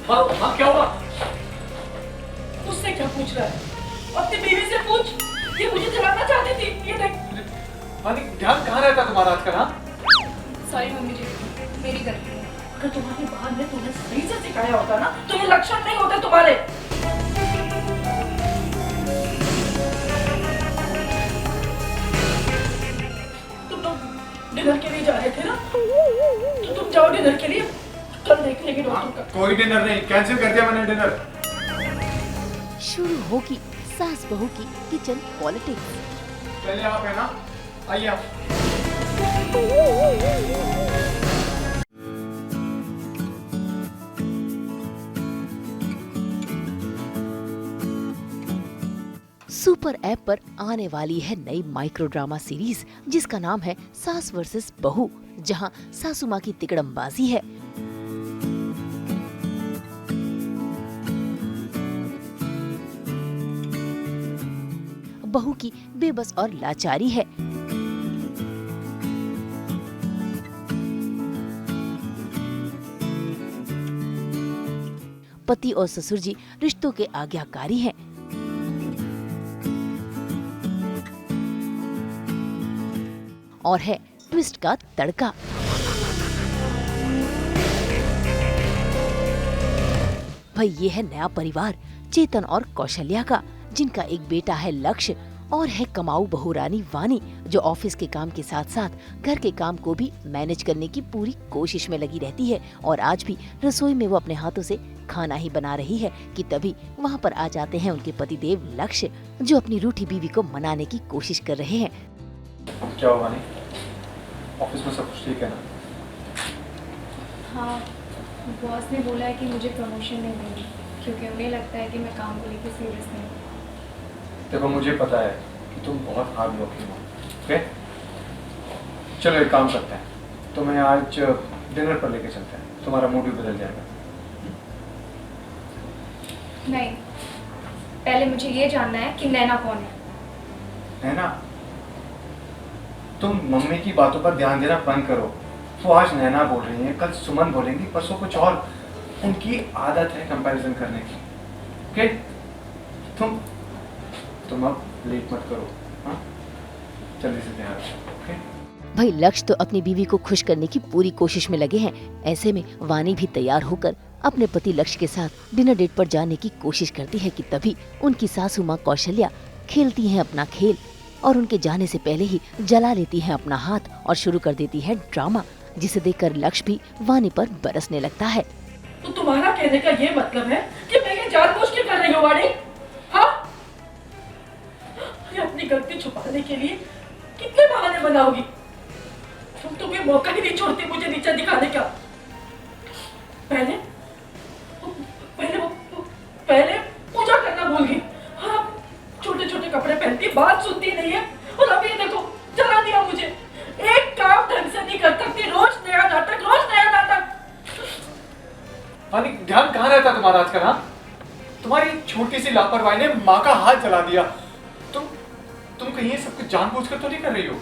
हाँ हाँ, क्या हुआ? उससे क्या पूछ रहा है? अपनी बीवी से पूछ। ये मुझे जलाना चाहती थी, ये देख। वानी, ध्यान कहाँ रहता तुम्हारा आजकल? हाँ, सॉरी मम्मी जी, मेरी गलती है। अगर तुम्हारी बहन ने तुम्हें सही से सिखाया होता ना तो ये लक्षण नहीं होते तुम्हारे। तुम लोग डिनर के लिए जा रहे थे ना, तो तुम जाओ डिनर के लिए, कल देख लेंगे डॉक्टर का। कोई डिनर नहीं, कैंसिल कर दिया मैंने डिनर। शुरू होगी सास बहू की किचन पॉलिटिक्स। पहले आप है ना, आइए आप। सुपर ऐप पर आने वाली है नई माइक्रो ड्रामा सीरीज जिसका नाम है सास वर्सेस बहू, जहां सासू माँ की तिकड़मबाजी है, बहू की बेबस और लाचारी है। पति और ससुर जी रिश्तों के आज्ञाकारी हैं। और है ट्विस्ट का तड़का। भाई ये है नया परिवार चेतन और कौशल्या का, जिनका एक बेटा है लक्ष्य और है कमाऊ बहू रानी वानी, जो ऑफिस के काम के साथ साथ घर के काम को भी मैनेज करने की पूरी कोशिश में लगी रहती है। और आज भी रसोई में वो अपने हाथों से खाना ही बना रही है कि तभी वहाँ पर आ जाते हैं उनके पतिदेव लक्ष्य, जो अपनी रूठी बीवी को मनाने की कोशिश कर रहे हैं। क्या हुआ वानी? ऑफिस में सब कुछ ठीक है ना? हाँ, बॉस ने बोला है कि मुझे प्रमोशन नहीं देंगे क्योंकि उन्हें लगता है कि मैं काम को लेकर सीरियस नहीं हूँ। देखो, मुझे पता है कि तुम बहुत हार्ड वर्किंग हो, ओके? चलो एक काम करते हैं, तुम्हें आज डिनर पर लेके चलते हैं, तुम्हारा मूड भी बदल जाएगा। नहीं, पहले मुझे ये जानना है कि नैना कौन है। नैना? तुम मम्मी की बातों पर ध्यान देना बंद करो। वो आज नैना बोल रही है, कल सुमन बोलेंगी, परसों कुछ और। उनकी आदत है कंपैरिजन करने की, ओके? तुम अब लेट मत करो, हाँ? जल्दी से तैयार हो, ओके? भाई लक्ष्य तो अपनी बीवी को खुश करने की पूरी कोशिश में लगे हैं। ऐसे में वानी भी तैयार होकर अपने पति लक्ष्य के साथ डिनर डेट पर जाने की कोशिश करती है कि तभी उनकी सासू माँ कौशल्या खेलती हैं अपना खेल और उनके जाने से पहले ही जला लेती है अपना हाथ और शुरू कर देती है ड्रामा, जिसे देखकर लक्ष्य भी वानी पर बरसने लगता है। तो तुम्हारा कहने का ये मतलब है कि मैं ये जानबूझ के कर रही हूँ वाणी? हाँ? ये अपनी गलती छुपाने के लिए कितने बहाने बनाओगी? तुम तुम्हें मौका ही नहीं छोड़ती मुझे नीचे दिखाने का। पहले पहले पूजा करना भूल गई। हाँ, छोटे छोटे कपड़े पहनती, बात सुनती नहीं है, और अभी ये देखो जला दिया मुझे। एक काम ढंग से नहीं कर सकती, रोज नया नाटक, रोज नया नाटक। वानी, ध्यान कहाँ रहता तुम्हारा आजकल? हाँ, तुम्हारी छोटी सी लापरवाही ने माँ का हाथ जला दिया। तुम कहीं ये सब कुछ जानबूझकर तो नहीं कर रही हो?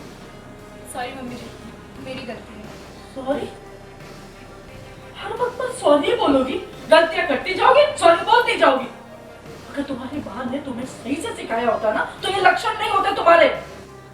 सॉरी मम्मी जी, मेरी गलती है। सॉरी? हर वक्त पर सॉरी बोलोगी? गलतियां करती जाओगी, सॉरी बोलती जाओगी। अगर तुम्हारी बहन ने तुम्हें सही से सिखाया होता ना तो ये लक्षण नहीं होते तुम्हारे।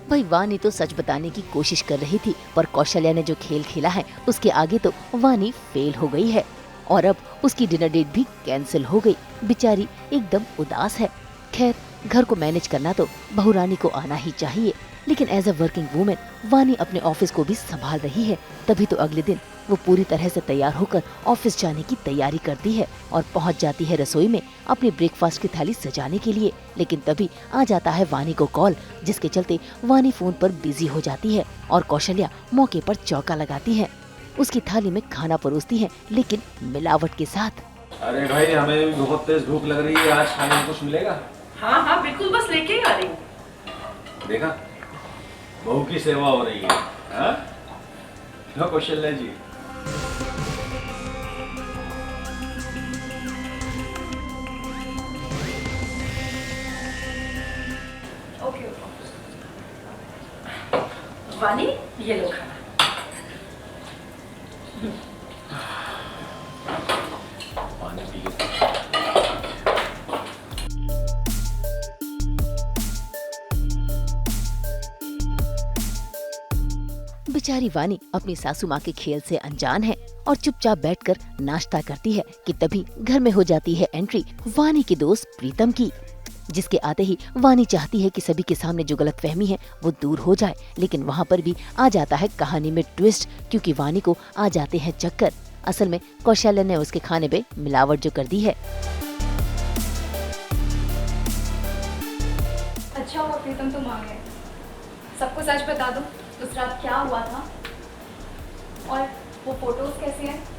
भाई वानी तो सच बताने की कोशिश कर रही थी, पर कौशल्या ने जो खेल खेला है उसके आगे तो वानी फेल हो गई है और अब उसकी डिनर डेट भी कैंसिल हो गई। बेचारी एकदम उदास है। खैर, घर को मैनेज करना तो बहू रानी को आना ही चाहिए, लेकिन एज अ वर्किंग वुमेन वानी अपने ऑफिस को भी संभाल रही है। तभी तो अगले दिन वो पूरी तरह से तैयार होकर ऑफिस जाने की तैयारी करती है और पहुंच जाती है रसोई में अपनी ब्रेकफास्ट की थाली सजाने के लिए। लेकिन तभी आ जाता है वानी को कॉल, जिसके चलते वानी फोन पर बिजी हो जाती है और कौशल्या मौके पर चौका लगाती है। उसकी थाली में खाना परोसती है, लेकिन मिलावट के साथ। अरे भाई, हमें भी बहुत तेज भूख लग रही है, आज खाने में कुछ मिलेगा? हाँ हाँ बिल्कुल, बस लेके ही आ रही हूँ। देखा, बहू की सेवा हो रही है। हाँ? लो कौशल्या जी। ओके। वानी, ये लो खाना। पानी पी बेचारी वानी अपनी सासू माँ के खेल से अनजान है और चुपचाप बैठकर नाश्ता करती है कि तभी घर में हो जाती है एंट्री वानी के दोस्त प्रीतम की, जिसके आते ही वानी चाहती है कि सभी के सामने जो गलतफहमी है वो दूर हो जाए, लेकिन वहाँ पर भी आ जाता है कहानी में ट्विस्ट, क्योंकि वानी को आ जाते हैं चक्कर। असल में कौशल्या ने उसके खाने पे मिलावट जो कर दी है। अच्छा हुआ प्रीतम तुम आ गए। सबको सच बता दो उस रात क्या हुआ था और वो फोटोज कैसे हैं।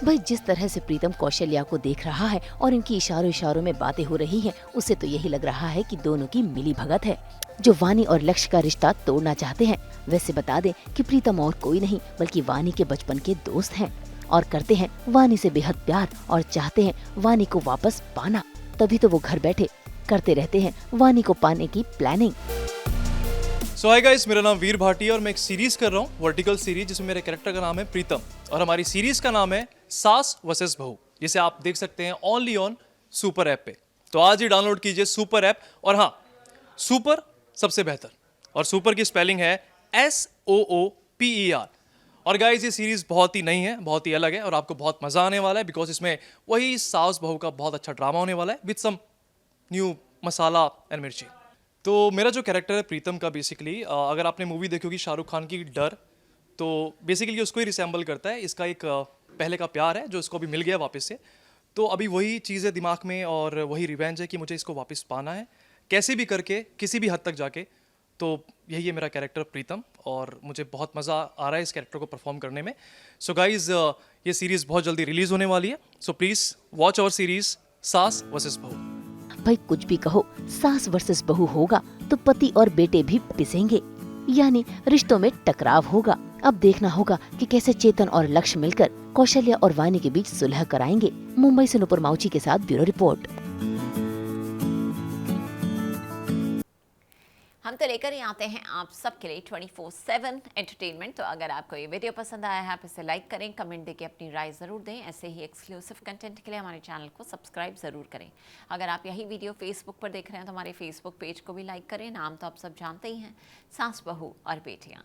भाई जिस तरह से प्रीतम कौशल्या को देख रहा है और इनकी इशारों इशारों में बातें हो रही हैं, उससे तो यही लग रहा है कि दोनों की मिली भगत है, जो वानी और लक्ष्य का रिश्ता तोड़ना चाहते हैं। वैसे बता दें कि प्रीतम और कोई नहीं बल्कि वानी के बचपन के दोस्त हैं और करते हैं वानी से बेहद प्यार और चाहते हैं वानी को वापस पाना। तभी तो वो घर बैठे करते रहते हैं वानी को पाने की प्लानिंग। सो हाय गाइस, मेरा नाम वीर भाटी और मैं एक सीरीज कर रहा हूँ, वर्टिकल सीरीज, जिसमें मेरे कैरेक्टर का नाम है प्रीतम और हमारी सीरीज का नाम है सास वर्सेस बहू, जिसे आप देख सकते हैं ओनली ऑन सुपर ऐप पे। तो आज ही डाउनलोड कीजिए सुपर ऐप। और हाँ, सुपर सबसे बेहतर, और सुपर की स्पेलिंग है SOOPER। और गाइस ये सीरीज बहुत ही नई है, बहुत ही अलग है और आपको बहुत मजा आने वाला है, बिकॉज इसमें वही सास बहू का बहुत अच्छा ड्रामा होने वाला है with some new masala and mirchi. तो मेरा जो कैरेक्टर है प्रीतम का, बेसिकली अगर आपने मूवी देखी होगी शाहरुख खान की डर, तो बेसिकली उसको ही रिसेंबल करता है। इसका एक पहले का प्यार है जो इसको अभी मिल गया वापस से, तो अभी वही चीज़ है दिमाग में और वही रिवेंज है कि मुझे इसको वापस पाना है कैसे भी करके, किसी भी हद तक जाके। तो यही है मेरा कैरेक्टर प्रीतम और मुझे बहुत मज़ा आ रहा है इस कैरेक्टर को परफॉर्म करने में। सो गाइज ये सीरीज़ बहुत जल्दी रिलीज़ होने वाली है, so please watch our series Saas versus Bahu. भाई कुछ भी कहो, सास वर्सेस बहू होगा तो पति और बेटे भी पिसेंगे, यानी रिश्तों में टकराव होगा। अब देखना होगा कि कैसे चेतन और लक्ष्य मिलकर कौशल्या और वानी के बीच सुलह कराएंगे। मुंबई से नुपुर माउची के साथ ब्यूरो रिपोर्ट। हम तो लेकर ही आते हैं आप सबके लिए 24/7 एंटरटेनमेंट। तो अगर आपको ये वीडियो पसंद आया है, आप इसे लाइक करें, कमेंट देके अपनी राय ज़रूर दें। ऐसे ही एक्सक्लूसिव कंटेंट के लिए हमारे चैनल को सब्सक्राइब ज़रूर करें। अगर आप यही वीडियो फेसबुक पर देख रहे हैं तो हमारे फेसबुक पेज को भी लाइक करें। नाम तो आप सब जानते ही हैं, सास बहू और बेटियाँ।